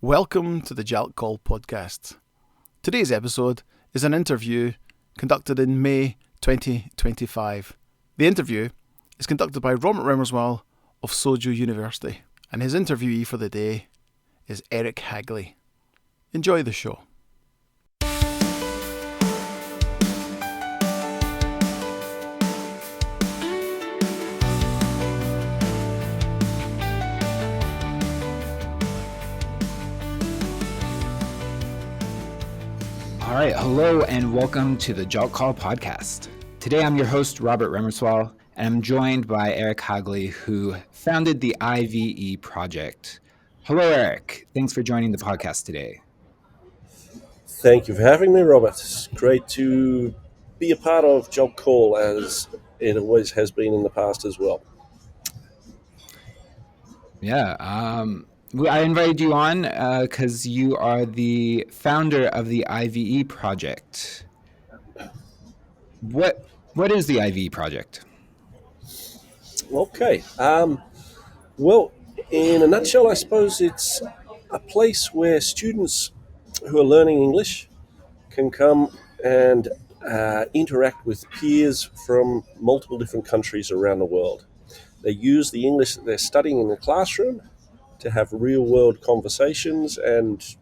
Welcome to the JALTCALL podcast. Today's episode is an interview conducted in May 2025. The interview is conducted by Robert Remmerswaal of Sojo University, and his interviewee for the day is Eric Hagley. Enjoy the show. All right, hello and welcome to the JALTCALL podcast. Today I'm your host, Robert Remmerswaal, and I'm joined by Eric Hagley, who founded the IVE Project. Hello, Eric. Thanks for joining the podcast today. Thank you for having me, Robert. It's great to be a part of JALTCALL as it always has been in the past as well. Yeah, I invited you on because you are the founder of the IVE Project. What is the IVE Project? Okay. Well, in a nutshell, I suppose it's a place where students who are learning English can come and interact with peers from multiple different countries around the world. They use the English that they're studying in the classroom to have real-world conversations and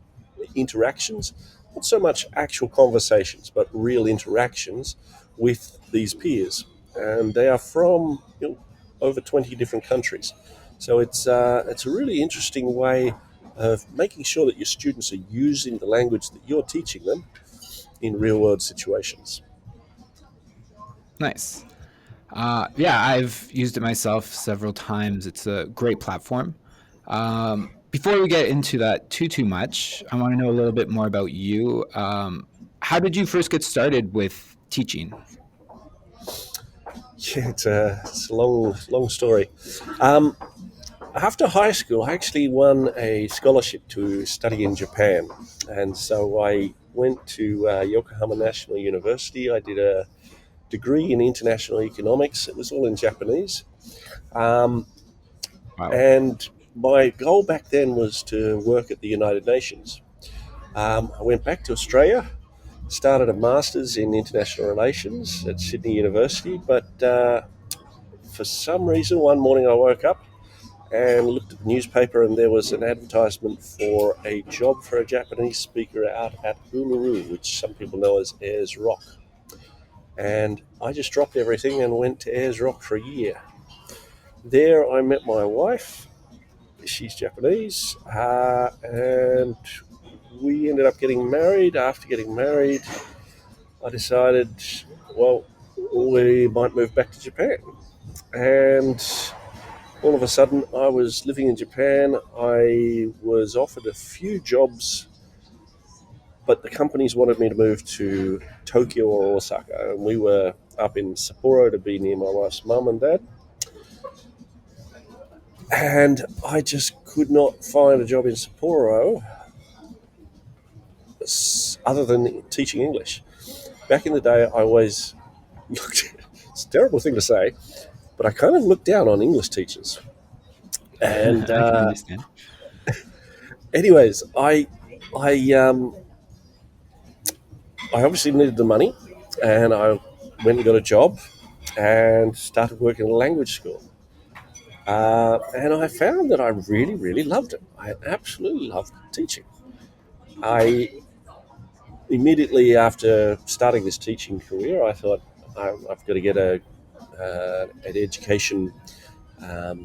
interactions, not so much actual conversations, but real interactions with these peers. And they are from over 20 different countries. So it's a really interesting way of making sure that your students are using the language that you're teaching them in real-world situations. Nice. Yeah, I've used it myself several times. It's a great platform. Before we get into that too much, I want to know a little bit more about you. How did you first get started with teaching? Yeah, it's a long story. After high school, I actually won a scholarship to study in Japan. And so I went to Yokohama National University. I did a degree in international economics. It was all in Japanese. Wow. And my goal back then was to work at the United Nations. I went back to Australia, started a master's in international relations at Sydney University, but for some reason, one morning I woke up and looked at the newspaper and there was an advertisement for a job for a Japanese speaker out at Uluru, which some people know as Ayers Rock. And I just dropped everything and went to Ayers Rock for a year. There I met my wife. She's Japanese, and we ended up getting married. After getting married, I decided, well, we might move back to Japan. And all of a sudden, I was living in Japan. I was offered a few jobs, but the companies wanted me to move to Tokyo or Osaka. And we were up in Sapporo to be near my wife's mum and dad. And I just could not find a job in Sapporo other than teaching English. Back in the day, I always looked, it's a terrible thing to say, but I kind of looked down on English teachers. And I can understand. anyways, I obviously needed the money, and I went and got a job and started working at a language school. And I found that I really, really loved it. I absolutely loved teaching. I immediately after starting this teaching career, I thought I've got to get an education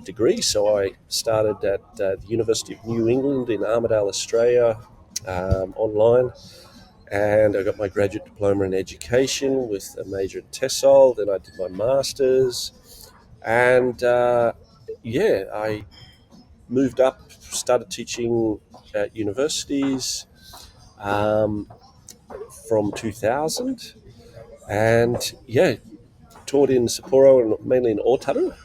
degree. So I started at the University of New England in Armidale, Australia, online. And I got my graduate diploma in education with a major in TESOL. Then I did my master's. And I moved up, started teaching at universities from 2000. And taught in Sapporo and mainly in Otaru.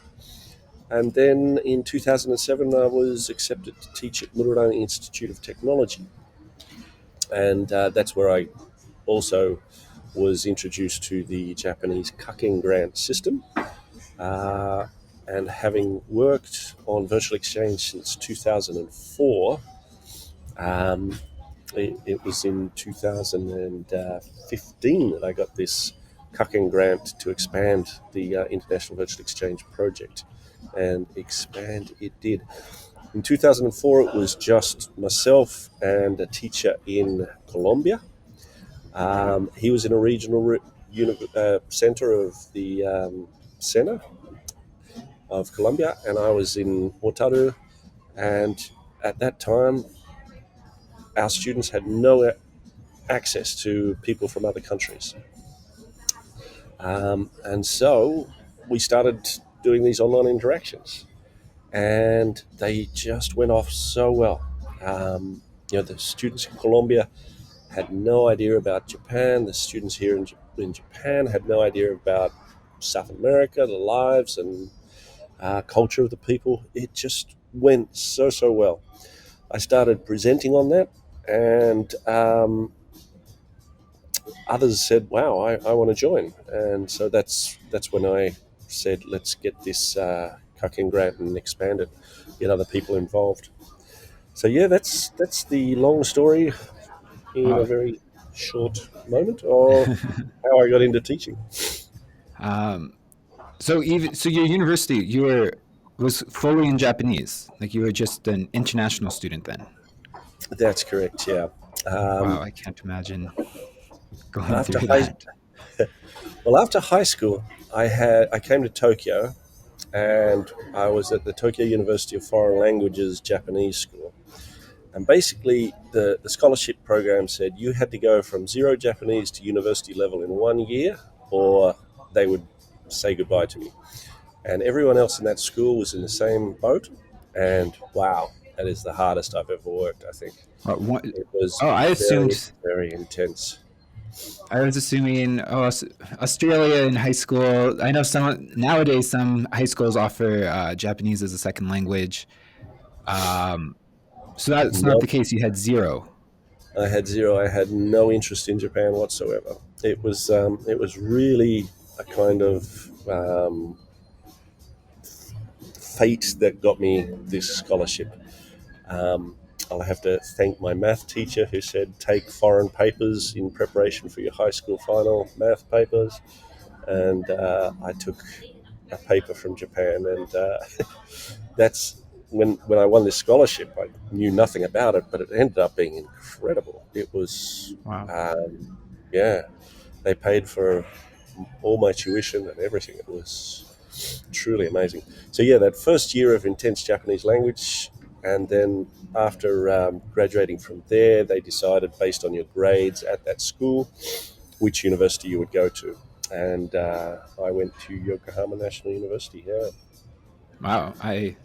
And then in 2007, I was accepted to teach at Murano Institute of Technology. And that's where I also was introduced to the Japanese Kaken grant system. And having worked on virtual exchange since 2004, It was in 2015 that I got this Kaken grant to expand the International Virtual Exchange project, and expand it did. In 2004, it was just myself and a teacher in Colombia. He was in a regional center of the center of Colombia, and I was in Otaru. And at that time, our students had no access to people from other countries. And so we started doing these online interactions, and they just went off so well. The students in Colombia had no idea about Japan. The students here in Japan had no idea about South America, the lives and culture of the people. It just went so well. I started presenting on that, and others said, "Wow, I want to join." And so that's when I said, "Let's get this Kaken grant and expand it, get other people involved." So yeah, that's the long story in a very short moment of how I got into teaching. So your university, was fully in Japanese. Like you were just an international student then. That's correct. Yeah. Wow, I can't imagine going After through high, that. after high school, I came to Tokyo, and I was at the Tokyo University of Foreign Languages Japanese School. And basically, the scholarship program said you had to go from zero Japanese to university level in 1 year, or they would say goodbye to me. And everyone else in that school was in the same boat. And wow, that is the hardest I've ever worked, I think. It was I very, assumed. very intense. I was assuming, Australia in high school. I know nowadays some high schools offer Japanese as a second language. So that's not the Nope, case. You had zero. I had zero. I had no interest in Japan whatsoever. It was really a kind of fate that got me this scholarship. I'll have to thank my math teacher who said take foreign papers in preparation for your high school final math papers, and I took a paper from Japan, and that's when I won this scholarship. I knew nothing about it, but it ended up being incredible. It was, Wow. yeah, they paid for all my tuition and everything. It was truly amazing. So yeah, that first year of intense Japanese language, and then after graduating from there, they decided based on your grades at that school which university you would go to. And I went to Yokohama National University. Yeah. Wow. I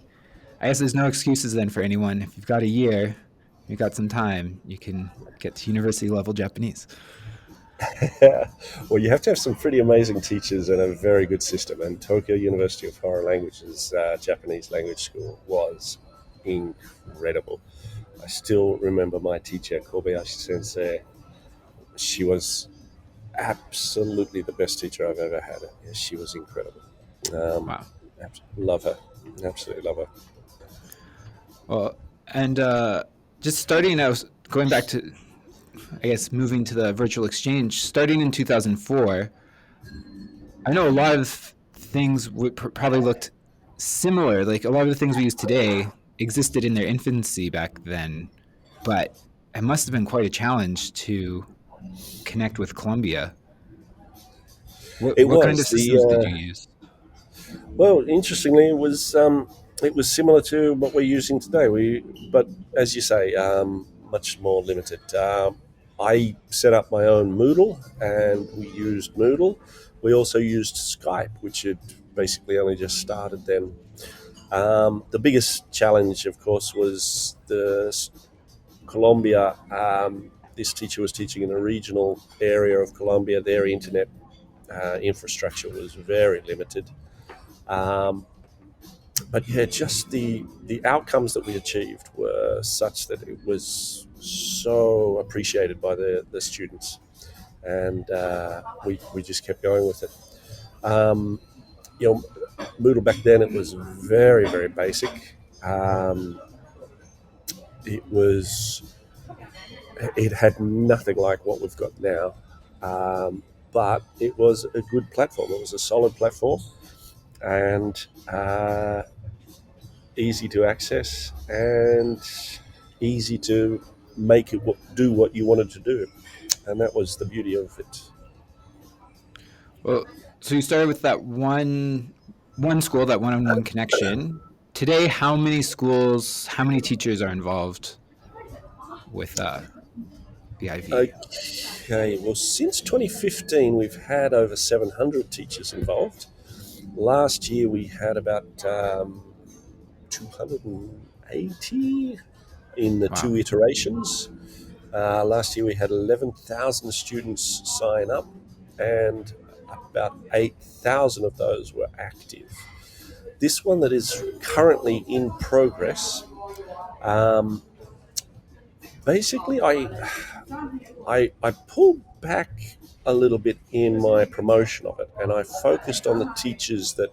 guess there's no excuses then for anyone. If you've got a year, you've got some time, you can get to university level Japanese. Well, you have to have some pretty amazing teachers and a very good system. And Tokyo University of Foreign Languages Japanese language school was incredible. I still remember my teacher, Kobayashi Sensei. She was absolutely the best teacher I've ever had. She was incredible. Wow. Love her. Absolutely love her. Well, and just starting out, going back to, I guess, moving to the virtual exchange, starting in 2004, I know a lot of things would probably looked similar. Like a lot of the things we use today existed in their infancy back then, but it must have been quite a challenge to connect with Colombia. It What kind of was systems did you use? well, interestingly, it was similar to what we're using today. But as you say, much more limited. I set up my own Moodle, and we used Moodle. We also used Skype, which had basically only just started then. The biggest challenge, of course, was the Colombia. This teacher was teaching in a regional area of Colombia. Their internet infrastructure was very limited. But yeah, just the outcomes that we achieved were such that it was so appreciated by the students, and we just kept going with it. Um, you know, Moodle back then, it was very, very basic. It was It had nothing like what we've got now, but it was a good platform. It was a solid platform, and easy to access and easy to make it do what you wanted to do, and that was the beauty of it. Well, so you started with that one school, that one-on-one connection. Today, how many schools, how many teachers are involved with the IVE? Okay, well, since 2015, we've had over 700 teachers involved. Last year, we had about 280 in the Wow. 2 iterations. Last year, we had 11,000 students sign up, and about 8,000 of those were active. This one that is currently in progress, basically, I pulled back a little bit in my promotion of it, and I focused on the teachers that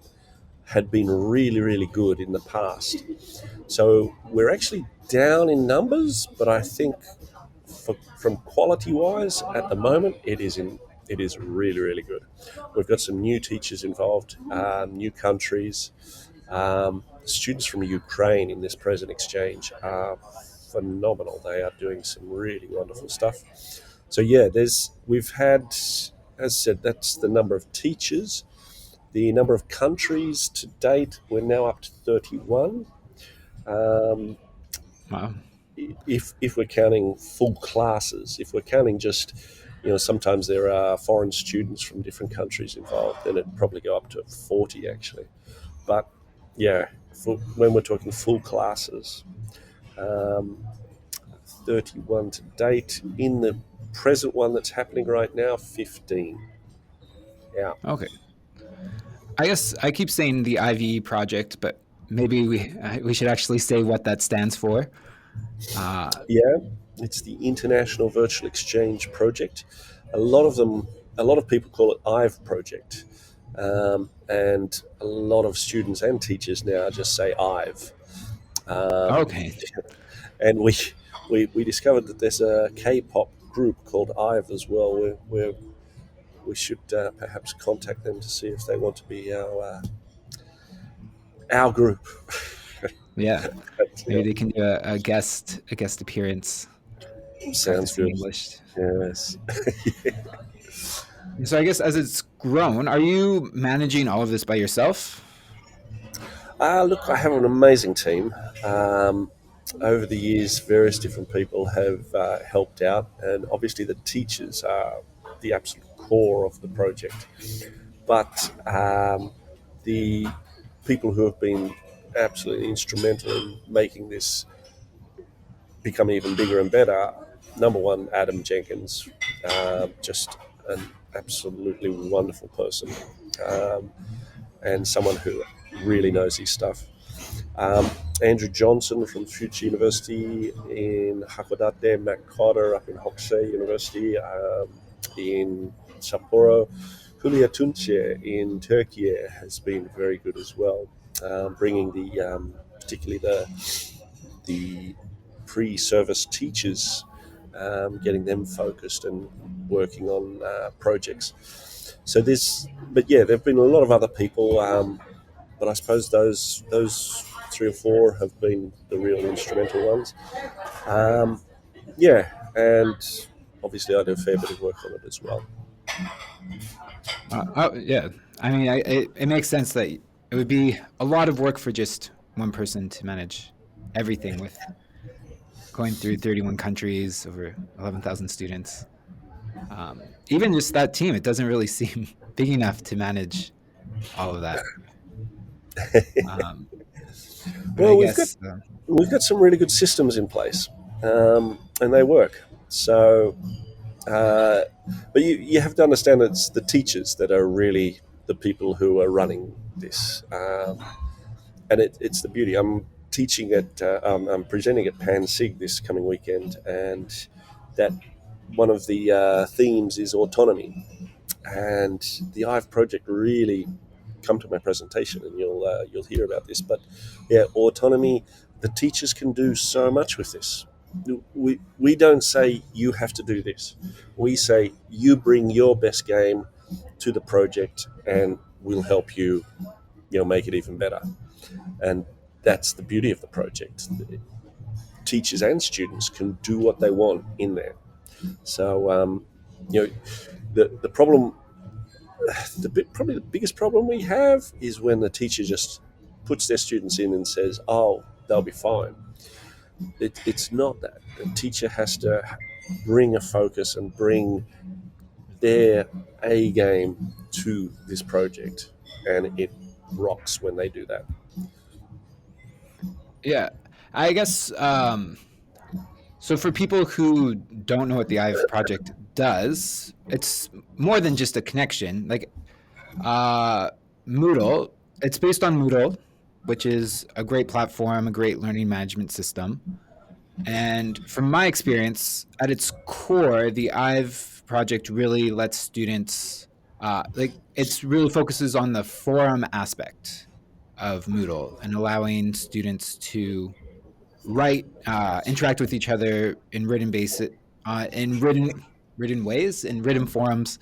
had been really, really good in the past. So we're actually down in numbers, but I think from quality wise, at the moment, it is really, really good. We've got some new teachers involved, new countries. Students from Ukraine in this present exchange are phenomenal. They are doing some really wonderful stuff. So yeah, we've had, as I said, that's the number of teachers. The number of countries to date, we're now up to 31. Wow. If we're counting full classes, if we're counting just, sometimes there are foreign students from different countries involved, then it'd probably go up to 40 actually. But yeah, when we're talking full classes, 31 to date. In the present one that's happening right now, 15. Yeah. Okay. I guess I keep saying the IVE project, but maybe we should actually say what that stands for. Yeah, it's the International Virtual Exchange Project. A lot of people call it IVE Project, and a lot of students and teachers now just say IVE. Okay. And we discovered that there's a K-pop group called IVE as well. We should perhaps contact them to see if they want to be our group. Yeah. Maybe Yeah, they can do a guest appearance sounds practicing good. English. Yes. So I guess as it's grown, are you managing all of this by yourself? Look, I have an amazing team. Over the years, various different people have helped out, and obviously the teachers are the absolute core of the project. But the people who have been absolutely instrumental in making this become even bigger and better, number one, Adam Jenkins, just an absolutely wonderful person, and someone who really knows his stuff. Andrew Johnson from Future University in Hakodate, Matt Cotter up in Hokusei University in Sapporo. Julia Tunce in Turkey has been very good as well, bringing particularly the pre-service teachers, getting them focused and working on projects. So but yeah, there've been a lot of other people, but I suppose those 3 or 4 have been the real instrumental ones. Yeah, and obviously I do a fair bit of work on it as well. Yeah. I mean, it makes sense that it would be a lot of work for just one person to manage everything with going through 31 countries, over 11,000 students. Even just that team, it doesn't really seem big enough to manage all of that. But I Well, guess, we've got some really good systems in place, and they work. So, but you have to understand it's the teachers that are really the people who are running this, and it's the beauty. I'm presenting at PanSig this coming weekend, and that one of the themes is autonomy, and the IVE project really come to my presentation, and you'll hear about this. But yeah, autonomy. The teachers can do so much with this. we don't say you have to do this. We say you bring your best game to the project, and we'll help you, make it even better. And that's the beauty of the project. Teachers and students can do what they want in there. So, the problem, probably the biggest problem we have is when the teacher just puts their students in and says, "Oh, they'll be fine." It's not that. The teacher has to bring a focus and bring their A game to this project, and it rocks when they do that. Yeah, I guess. So for people who don't know what the IVE project does, it's more than just a connection. Like Moodle, it's based on Moodle, which is a great platform, a great learning management system. And from my experience, at its core, the IVE project really lets students, it's really focuses on the forum aspect of Moodle and allowing students to write, interact with each other in written ways, in written forums,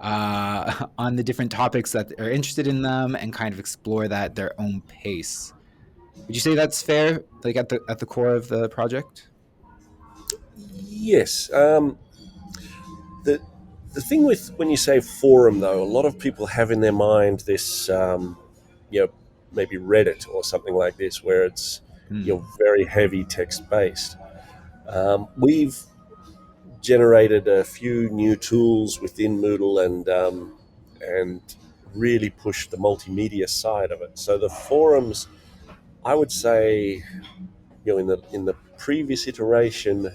on the different topics that are interested in them, and kind of explore that at their own pace. Would you say that's fair? Like at the core of the project? Yes. The the thing with when you say forum, though, a lot of people have in their mind this, maybe Reddit or something like this, where it's Hmm. very heavy text based. We've generated a few new tools within Moodle and really pushed the multimedia side of it. So the forums, I would say, in the previous iteration,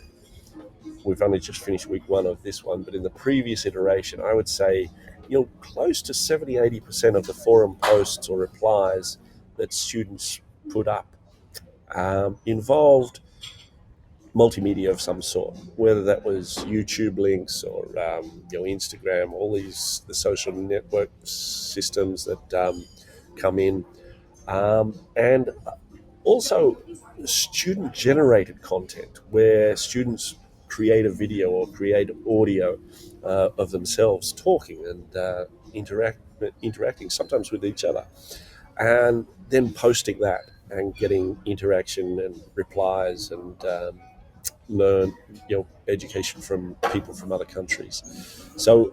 we've only just finished week one of this one, but in the previous iteration, I would say, close to 70-80% of the forum posts or replies that students put up involved multimedia of some sort, whether that was YouTube links or Instagram, all the social network systems that come in, and also student generated content where students create a video or create audio of themselves talking and interacting sometimes with each other, and then posting that and getting interaction and replies and learn education from people from other countries. So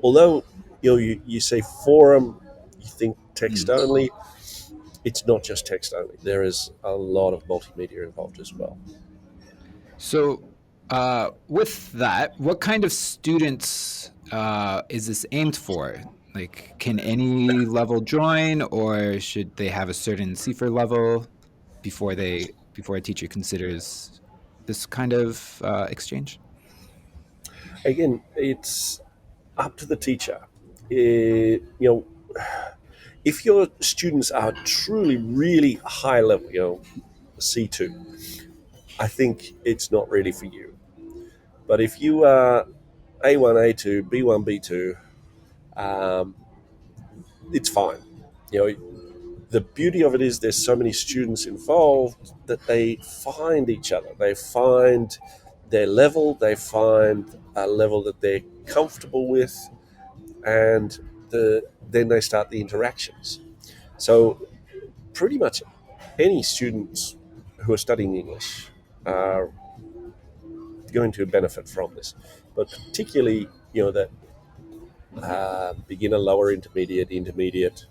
although you say forum, you think text Hmm. only, it's not just text only. There is a lot of multimedia involved as well. So, with that, what kind of students is this aimed for? Like, can any level join, or should they have a certain CFER level before a teacher considers this kind of exchange? Again, it's up to the teacher. If your students are truly really high level, C2, I think it's not really for you. But if you are A1, A2, B1, B2, um, it's fine. The beauty of it is there's so many students involved that they find each other. They find their level. They find a level that they're comfortable with, and then they start the interactions. So pretty much any students who are studying English are going to benefit from this, but particularly that beginner, lower intermediate,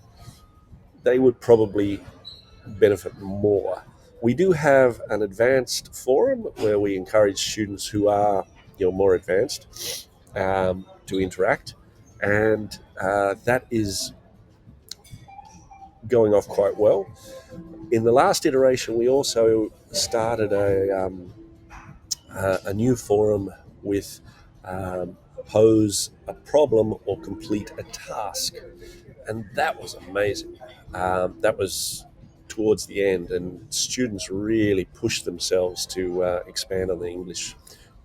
they would probably benefit more. We do have an advanced forum where we encourage students who are more advanced to interact, and that is going off quite well. In the last iteration, we also started a new forum with pose a problem or complete a task, and that was amazing. That was towards the end, and students really pushed themselves to expand on the English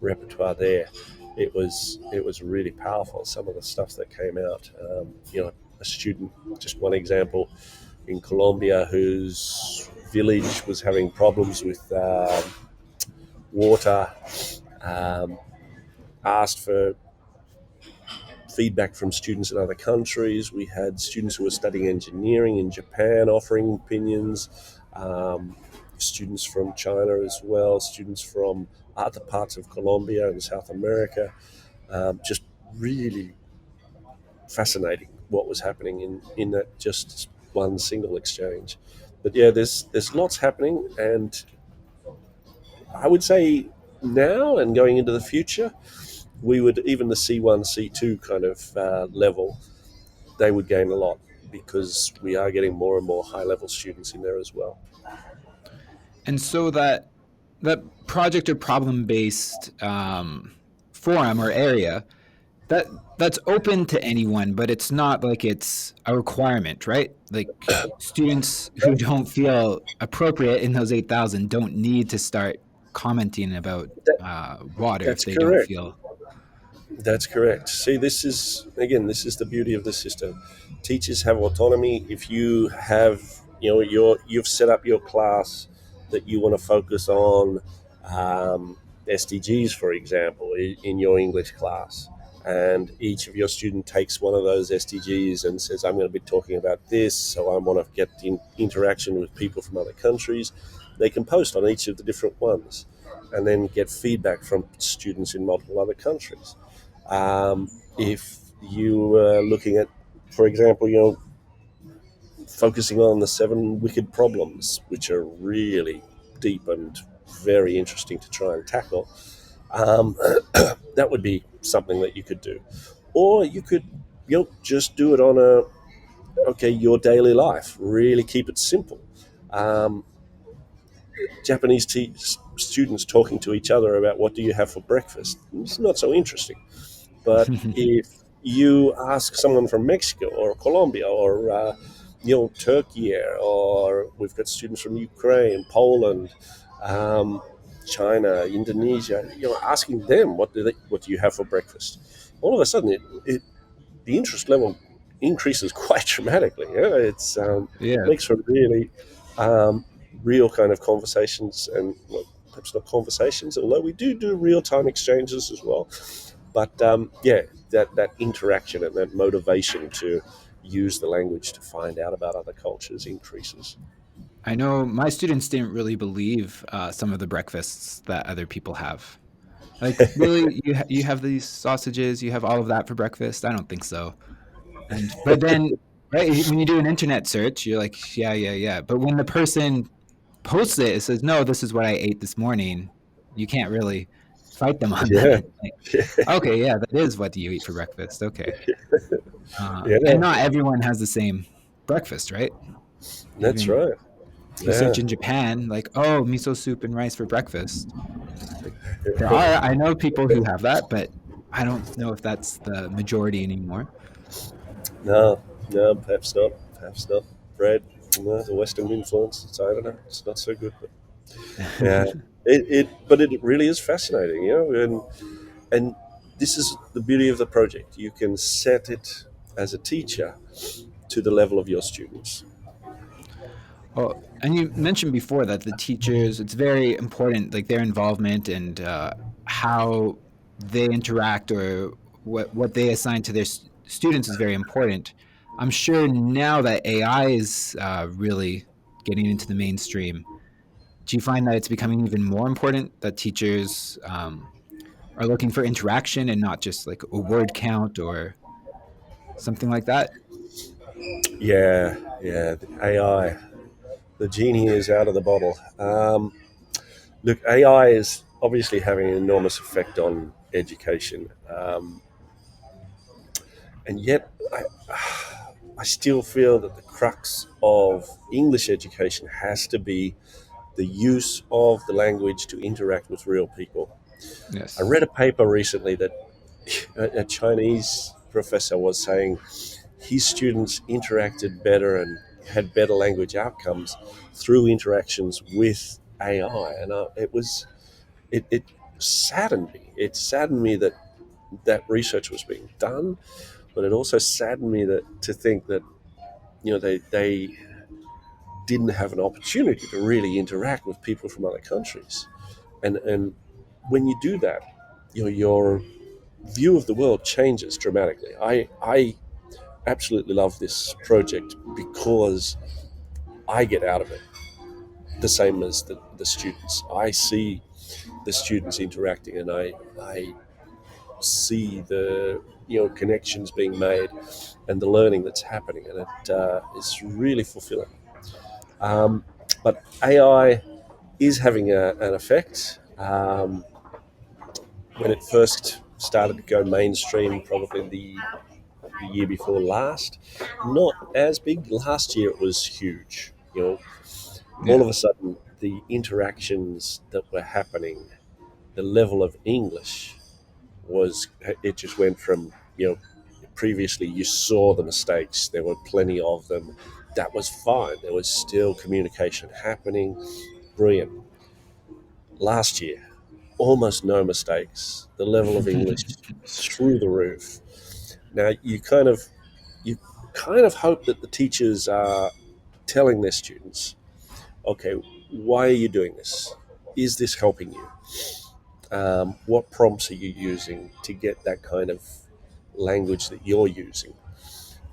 repertoire there. It was really powerful. Some of the stuff that came out. A student, just one example, in Colombia, whose village was having problems with water, asked for feedback from students in other countries. We had students who were studying engineering in Japan offering opinions, students from China as well, students from other parts of Colombia and South America. Just really fascinating what was happening in that just one single exchange. But yeah, there's lots happening, and I would say now and going into the future, we would even the C1, C2 kind of level, they would gain a lot because we are getting more and more high level students in there as well. And so that project or problem based forum or area that's open to anyone, but it's not like it's a requirement, right? Like students who don't feel appropriate in those 8,000 don't need to start commenting about water if That's they don't correct. feel. That's correct. See, this is the beauty of the system. Teachers have autonomy. If you have, you've set up your class that you want to focus on SDGs, for example, in your English class, and each of your student takes one of those SDGs and says, "I'm going to be talking about this, so I want to get interaction with people from other countries." They can post on each of the different ones, and then get feedback from students in multiple other countries. If you are looking at, for example, focusing on the 7 wicked problems, which are really deep and very interesting to try and tackle, that would be something that you could do. Or you could just do it on your daily life. Really keep it simple. Um, Japanese students talking to each other about what do you have for breakfast. It's not so interesting. But if you ask someone from Mexico or Colombia or Turkey, or we've got students from Ukraine, Poland, China, Indonesia, asking them what do you have for breakfast, all of a sudden the interest level increases quite dramatically. It's Yeah. makes for really real kind of conversations, and perhaps not conversations, although we do real time exchanges as well. But that interaction and that motivation to use the language to find out about other cultures increases. I know my students didn't really believe some of the breakfasts that other people have. Like, really, you have these sausages, you have all of that for breakfast? I don't think so. But then, right, when you do an internet search, you're like, yeah, yeah, yeah. But when the person posts it, it says, no, this is what I ate this morning. You can't really fight them on Yeah, that. Like, okay, yeah, that is what you eat for breakfast. Okay. And yeah, not everyone has the same breakfast, right? that's Even right. you search Yeah, in Japan, like, oh, miso soup and rice for breakfast. Like, I know people who have that, but I don't know if that's the majority anymore. no, no, perhaps not. Perhaps not. Bread, no, the Western influence. I don't know. It's not so good, but yeah, but it really is fascinating, and this is the beauty of the project. You can set it as a teacher to the level of your students. Oh, and you mentioned before that the teachers, it's very important, like their involvement and how they interact or what they assign to their students is very important. I'm sure now that AI is really getting into the mainstream, do you find that it's becoming even more important that teachers are looking for interaction and not just like a word count or something like that? Yeah, yeah. The AI, the genie is out of the bottle. Look, AI is obviously having an enormous effect on education, and yet I still feel that the crux of English education has to be the use of the language to interact with real people. I Yes. read a paper recently that a Chinese professor was saying his students interacted better and had better language outcomes through interactions with AI, and it saddened me. It saddened me that that research was being done, but it also saddened me to think that they didn't have an opportunity to really interact with people from other countries, and when you do that, your view of the world changes dramatically. I absolutely love this project because I get out of it the same as the students. I see the students interacting, and I see the connections being made and the learning that's happening, and it is really fulfilling. Um, but AI is having an effect. When it first started to go mainstream, probably the year before last, not as big. Last year it was huge. All Yeah. of a sudden the interactions that were happening, the level of English was, it just went from, previously you saw the mistakes, there were plenty of them. That was fine. There was still communication happening. Brilliant. Last year, almost no mistakes. The level of English through the roof. Now you kind of hope that the teachers are telling their students, okay, why are you doing this? Is this helping you? What prompts are you using to get that kind of language that you're using?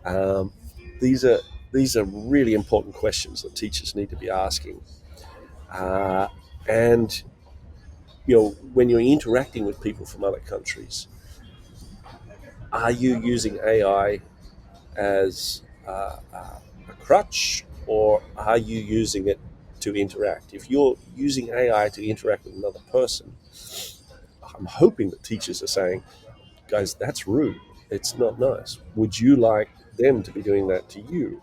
Um, these are these are really important questions that teachers need to be asking. And when you're interacting with people from other countries, are you using AI as a crutch, or are you using it to interact? If you're using AI to interact with another person, I'm hoping that teachers are saying, guys, that's rude. It's not nice. Would you like them to be doing that to you?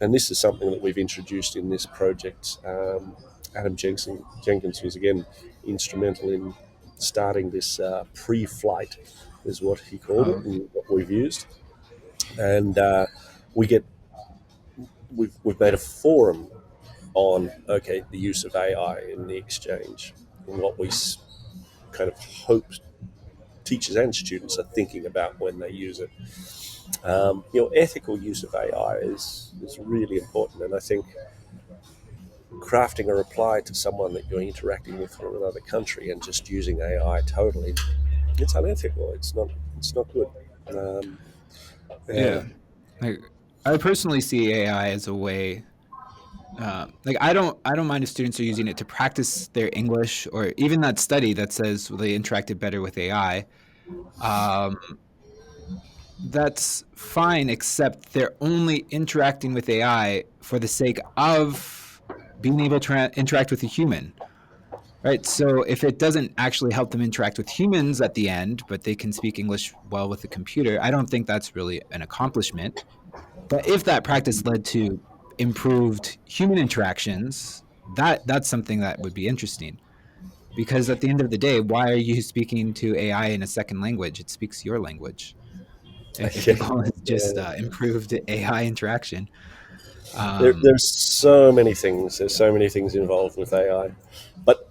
And this is something that we've introduced in this project. Adam Jenkins, who's again instrumental in starting this pre-flight, is what he called it, Oh, and what we've used. And we get we've made a forum on, okay, the use of AI in the exchange, and what we kind of hope teachers and students are thinking about when they use it. Ethical use of AI is really important, and I think crafting a reply to someone that you're interacting with from another country and just using AI totally, it's unethical. It's not good. Um, yeah. yeah. Like, I personally see AI as a way. Like, I don't mind if students are using it to practice their English, or even that study that says they interacted better with AI. Um, that's fine, except they're only interacting with AI for the sake of being able to interact with a human, right? So if it doesn't actually help them interact with humans at the end, but they can speak English well with the computer, I don't think that's really an accomplishment. But if that practice led to improved human interactions, that's something that would be interesting. Because at the end of the day, why are you speaking to AI in a second language? It speaks your language. If the Yeah, goal is just yeah. improved AI interaction. There's so many things. There's so many things involved with AI, but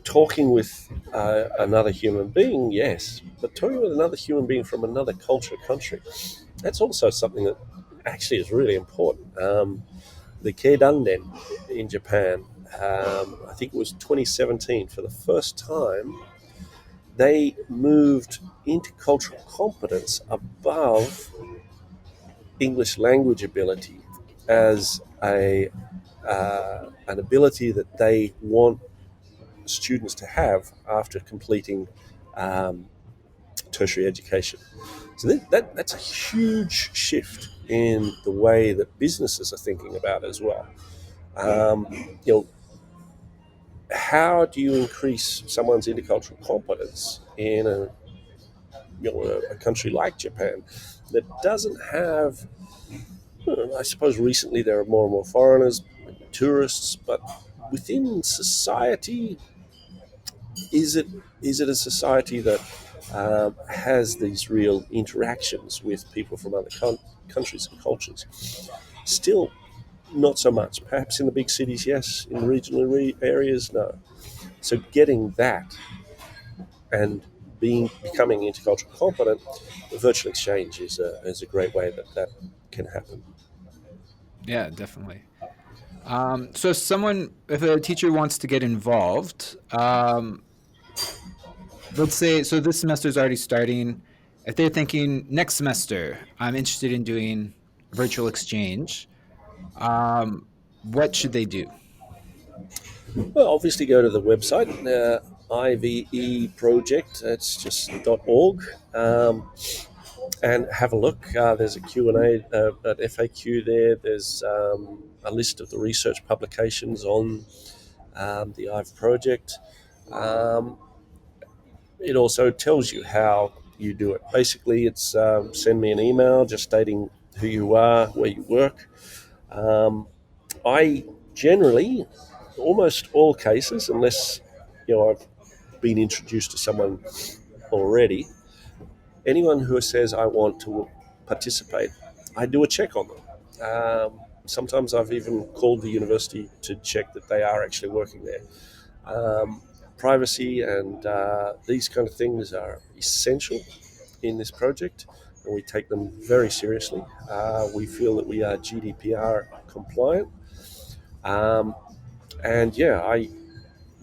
talking with another human being, yes, but talking with another human being from another culture, country, that's also something that actually is really important. The Keidanden in Japan, I think it was 2017, for the first time, they moved intercultural competence above English language ability as an ability that they want students to have after completing um, tertiary education. So that's a huge shift in the way that businesses are thinking about it as well. Um, you know, how do you increase someone's intercultural competence in a country like Japan that doesn't have? I suppose recently there are more and more foreigners, tourists, but within society, is it a society that has these real interactions with people from other countries and cultures? Still, not so much. Perhaps in the big cities, yes. In regional areas, no. So getting that and becoming intercultural competent, virtual exchange is a great way that can happen. Yeah, definitely. So if a teacher wants to get involved, let's say, so this semester is already starting. If they're thinking next semester, I'm interested in doing a virtual exchange, what should they do? Well, obviously go to the website, IVE Project. It's just .org, and have a look. There's a Q&A, an FAQ there. There's a list of the research publications on the IVE Project. It also tells you how you do it. Basically, it's send me an email just stating who you are, where you work. I generally, almost all cases, unless I've been introduced to someone already, anyone who says I want to participate, I do a check on them. Sometimes I've even called the university to check that they are actually working there. Privacy and these kind of things are essential in this project, and we take them very seriously. We feel that we are GDPR compliant, and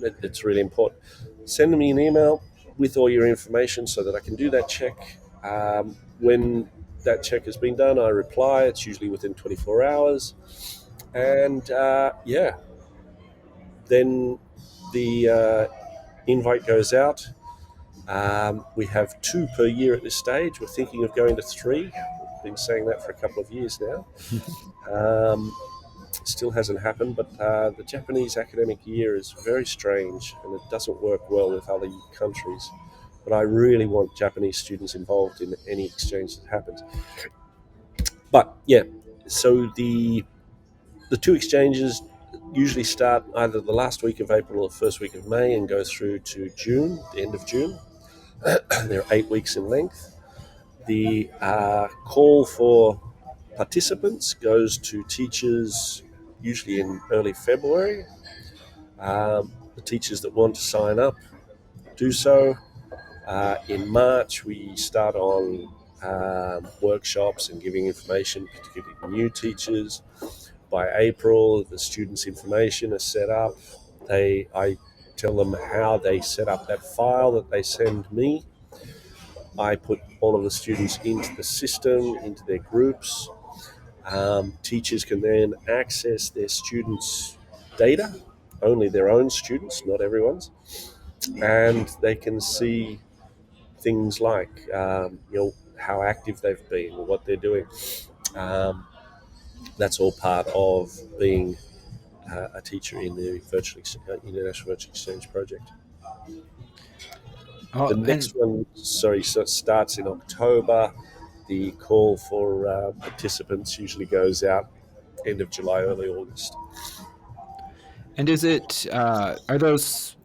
it's really important. Send me an email with all your information so that I can do that check. When that check has been done, I reply. It's usually within 24 hours, and then the invite goes out. We have 2 per year at this stage. We're thinking of going to 3. We've been saying that for a couple of years now. Still hasn't happened, but the Japanese academic year is very strange and it doesn't work well with other countries. But I really want Japanese students involved in any exchange that happens. But yeah, so the 2 exchanges usually start either the last week of April or the first week of May and go through to June, the end of June. They're 8 weeks in length. The call for participants goes to teachers usually in early February. The teachers that want to sign up do so. In March, we start on workshops and giving information, particularly to new teachers. By April, the students' information is set up. I tell them how they set up that file that they send me. I put all of the students into the system, into their groups. Teachers can then access their students' data, only their own students, not everyone's, and they can see things like how active they've been or what they're doing. That's all part of being a teacher in the International Virtual Exchange Project. The next one, so it starts in October. The call for participants usually goes out end of July, early August. And is it, are those,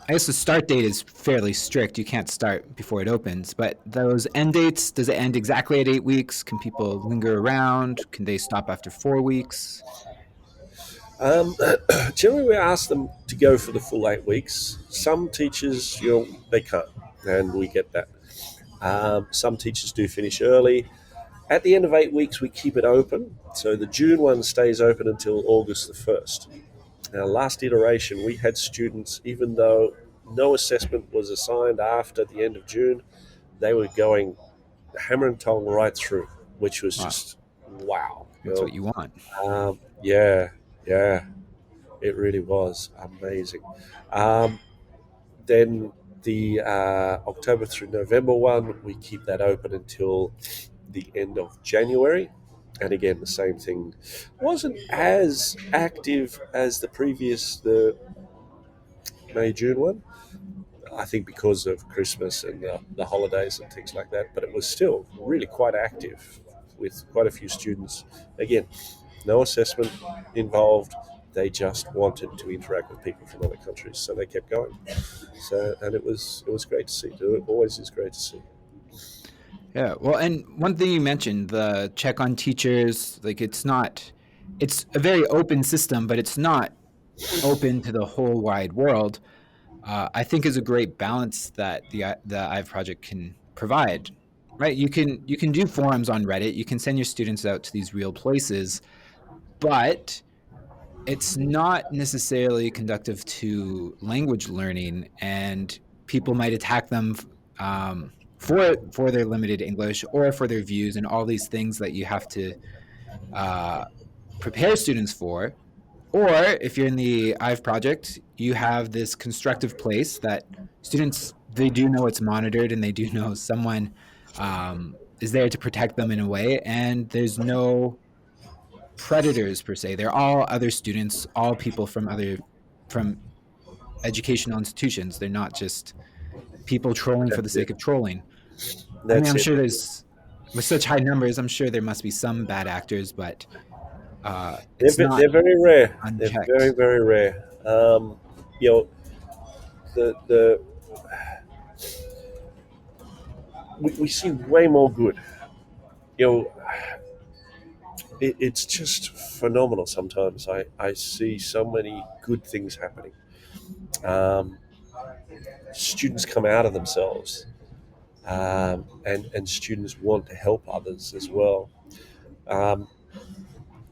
I guess the start date is fairly strict. You can't start before it opens, but those end dates, does it end exactly at 8 weeks? Can people linger around? Can they stop after 4 weeks? Generally, we ask them to go for the full 8 weeks. Some teachers, they can't, and we get that. Some teachers do finish early. At the end of 8 weeks, we keep it open. So the June one stays open until August the 1st. Now, last iteration, we had students, even though no assessment was assigned after the end of June, they were going hammer and tong right through, which was just wow. That's what you want. Yeah, it really was amazing. Then the October through November one, we keep that open until the end of January. And again, the same thing. Wasn't as active as the May, June one. I think because of Christmas and the holidays and things like that. But it was still really quite active with quite a few students. Again, no assessment involved. They just wanted to interact with people from other countries, so they kept going. And it was great to see. It always is great to see. Yeah, well, and one thing you mentioned, the check on teachers, like it's a very open system, but it's not open to the whole wide world. I think is a great balance that the IVE project can provide, right? You can do forums on Reddit, you can send your students out to these real places, but it's not necessarily conducive to language learning, and people might attack them for their limited English or for their views and all these things that you have to prepare students for. Or if you're in the IVE project, you have this constructive place that students, they do know it's monitored and they do know someone is there to protect them in a way, and there's no predators per se. They're all other students, all people from educational institutions. They're not just people trolling for the That's it. sake of trolling. I mean, That's I'm it. sure there's, with such high numbers, I'm sure there must be some bad actors, but it's not They're very rare. They're very, unchecked. very rare. You know, the we see way more good. You know, it's just phenomenal. Sometimes I see so many good things happening. Um, Students come out of themselves, and students want to help others as well. Um,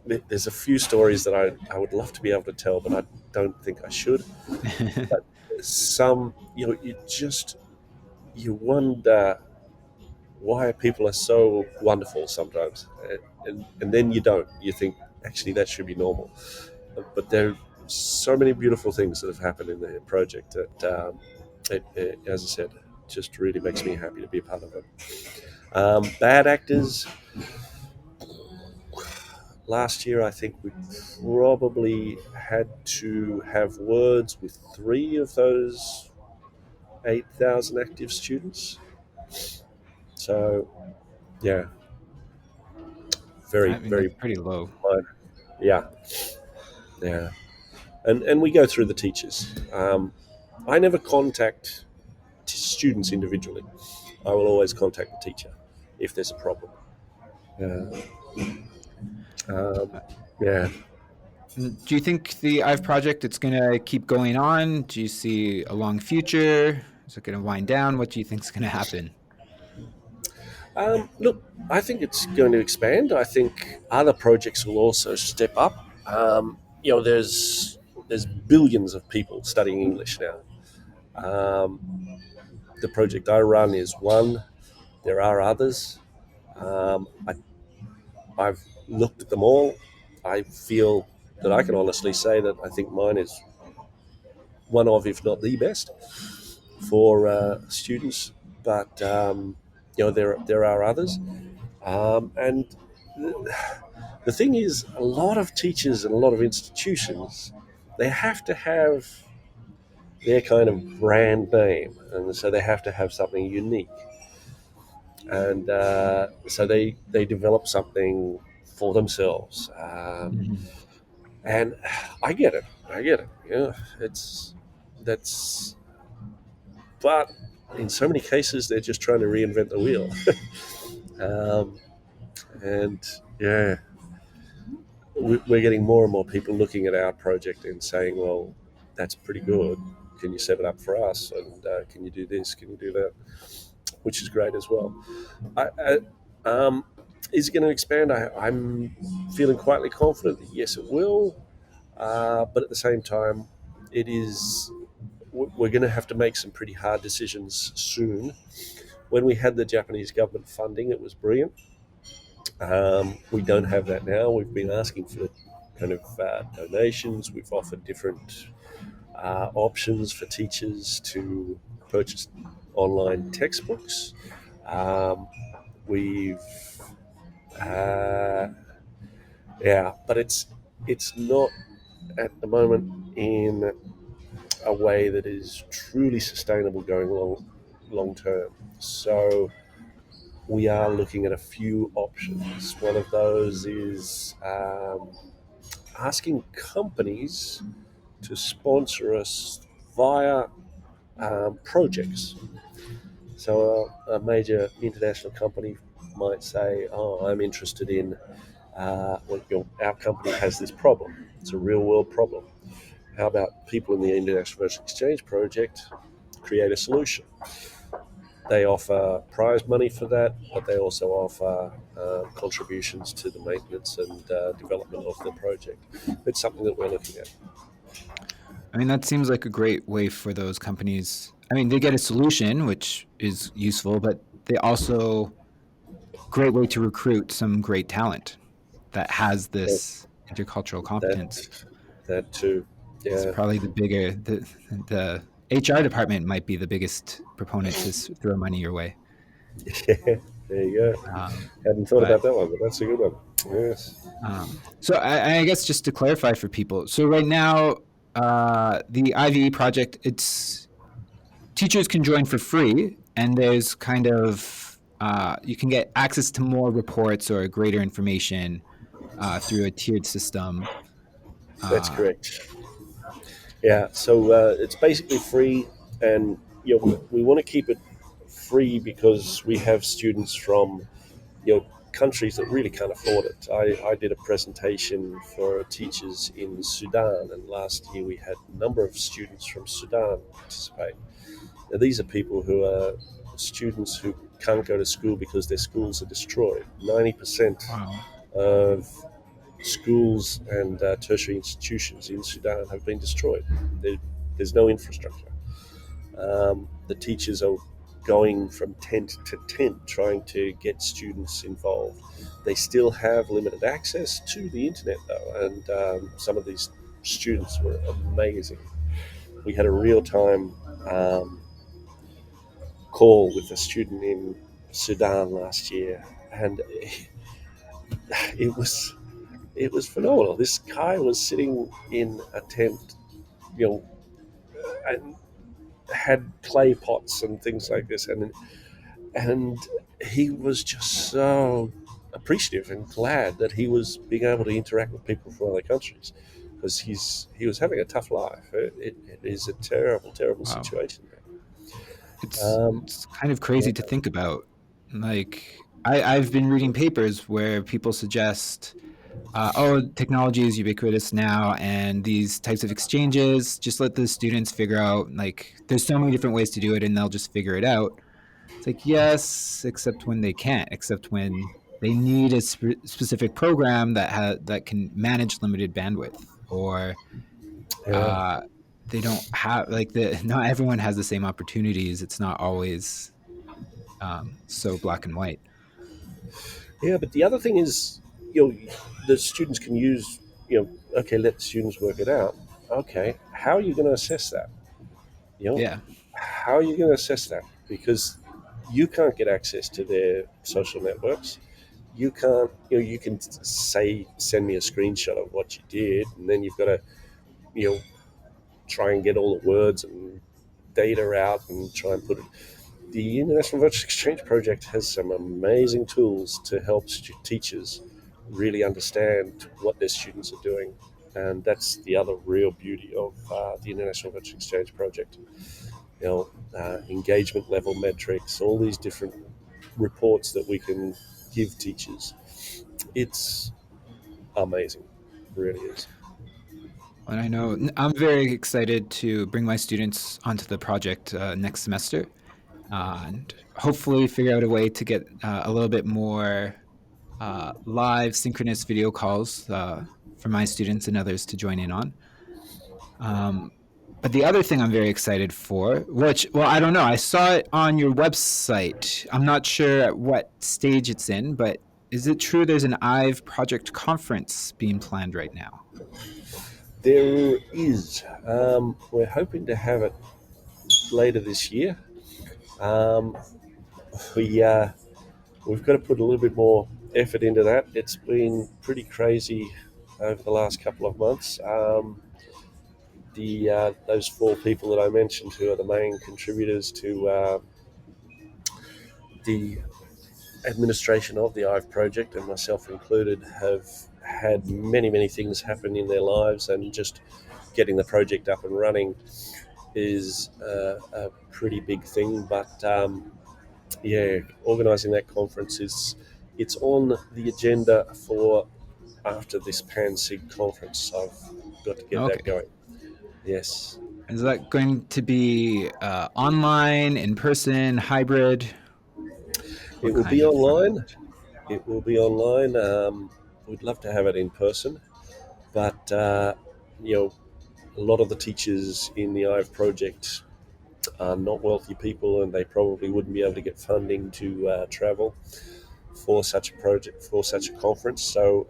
there's a few stories that I would love to be able to tell, but I don't think I should. But some, you wonder why people are so wonderful sometimes, and then you don't. You think actually that should be normal, but there are so many beautiful things that have happened in the project that, as I said, just really makes me happy to be a part of it. Bad actors. Last year, I think we probably had to have words with 3 of those 8,000 active students. So, yeah, very, I mean, that's very pretty low. minor. Yeah, yeah. And we go through the teachers. I never contact students individually. I will always contact the teacher if there's a problem. Yeah. Um, yeah. Do you think the IVE project, it's going to keep going on? Do you see a long future? Is it going to wind down? What do you think is going to happen? Look, I think it's going to expand. I think other projects will also step up. There's billions of people studying English now. The project I run is one. There are others. I've looked at them all. I feel that I can honestly say that I think mine is one of, if not the best, for students. But there are others, and the thing is, a lot of teachers and a lot of institutions, they have to have their kind of brand name, and so they have to have something unique, and so they develop something for themselves. Mhm. And I get it. I get it. Yeah, it's that's. But in so many cases, they're just trying to reinvent the wheel. um, and yeah, we're getting more and more people looking at our project and saying, "Well, that's pretty good. Can you set it up for us? And can you do this? Can you do that?" Which is great as well. Is it going to expand? I'm feeling quietly confident that yes, it will. But at the same time, it is. We're going to have to make some pretty hard decisions soon. When we had the Japanese government funding, it was brilliant. We don't have that now. We've been asking for kind of donations. We've offered different options for teachers to purchase online textbooks. Um, we've uh, yeah, but it's not at the moment in a way that is truly sustainable going long term. So we are looking at a few options. One of those is asking companies to sponsor us via projects. So a major international company might say, "Oh, I'm interested in our company has this problem. It's a real world problem. How about people in the International Virtual Exchange project create a solution?" They offer prize money for that, but they also offer contributions to the maintenance and development of the project. It's something that we're looking at. I mean, that seems like a great way for those companies. I mean, they get a solution, which is useful, but they also great way to recruit some great talent that has That, this intercultural competence. that, that too. It's Yeah. probably the HR department might be the biggest proponent to throw money your way. Yeah, there you go. Hadn't thought But about that one, but that's a good one. Yes. so I guess just to clarify for people, so right now the IVE project, it's teachers can join for free, and there's kind of you can get access to more reports or greater information through a tiered system. That's Uh, correct. Yeah, so it's basically free, and we want to keep it free because we have students from countries that really can't afford it. I did a presentation for teachers in Sudan, and last year we had a number of students from Sudan participate. Now, these are people who are students who can't go to school because their schools are destroyed. 90% wow. of schools and tertiary institutions in Sudan have been destroyed. There's no infrastructure. The teachers are going from tent to tent trying to get students involved. They still have limited access to the internet, though, and some of these students were amazing. We had a real time call with a student in Sudan last year, and it was phenomenal. This guy was sitting in a tent, you know, and had clay pots and things like this, and he was just so appreciative and glad that he was being able to interact with people from other countries because he was having a tough life. It is a terrible Wow. situation. It's kind of Yeah, crazy to think about. Like I've been reading papers where people suggest, oh, technology is ubiquitous now, and these types of exchanges, just let the students figure out. Like, there's so many different ways to do it, and they'll just figure it out. It's like, yes, except when they can't, except when they need a specific program that can manage limited bandwidth, or yeah, uh, they don't have like the not everyone has the same opportunities. It's not always so black and white. yeah. But the other thing is, the students can use, okay, let the students work it out. Okay, how are you going to assess that? You know, Yeah. how are you going to assess that? Because you can't get access to their social networks. You can't, you can say, send me a screenshot of what you did, and then you've got to, you know, try and get all the words and data out and try and put it. The International Virtual Exchange Project has some amazing tools to help teachers really understand what their students are doing. And that's the other real beauty of the International Virtual Exchange Project. Engagement level metrics, all these different reports that we can give teachers. It's amazing, it really is. And I know I'm very excited to bring my students onto the project next semester, and hopefully figure out a way to get a little bit more live synchronous video calls for my students and others to join in on. But the other thing I'm very excited for, which, well, I don't know, I saw it on your website. I'm not sure at what stage it's in, but is it true there's an IVE Project conference being planned right now? There is. We're hoping to have it later this year. Um, we we've got to put a little bit more effort into that. It's been pretty crazy over the last couple of months. The those four people that I mentioned, who are the main contributors to the administration of the IVE project, and myself included, have had many things happen in their lives, and just getting the project up and running is a pretty big thing. But yeah, organising that conference it's on the agenda for after this Pan Sig conference. So I've got to get that Okay. going. Yes. Is that going to be online, in person, hybrid? It will be online. It will be online. We'd love to have it in person, but you know, a lot of the teachers in the IVE project are not wealthy people, and they probably wouldn't be able to get funding to travel for such a project, for such a conference. So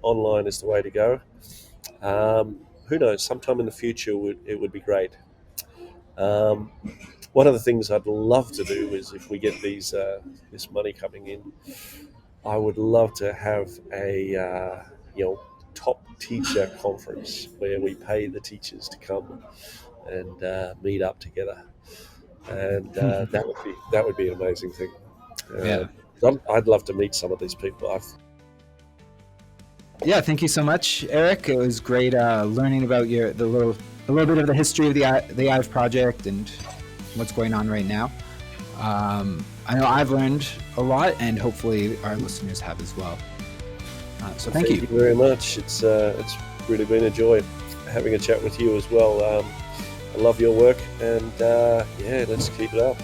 online is the way to go. Who knows? Sometime in the future, it would be great. Um, One of the things I'd love to do is, if we get this money coming in, I would love to have a top teacher conference where we pay the teachers to come and meet up together, and that would be an amazing thing. Yeah. I'd love to meet some of these people. Yeah, thank you so much, Eric. It was great learning about a little bit of the history of the IVE project and what's going on right now. I know I've learned a lot, and hopefully our listeners have as well. So thank you very much. It's really been a joy having a chat with you as well. I love your work, and let's keep it up.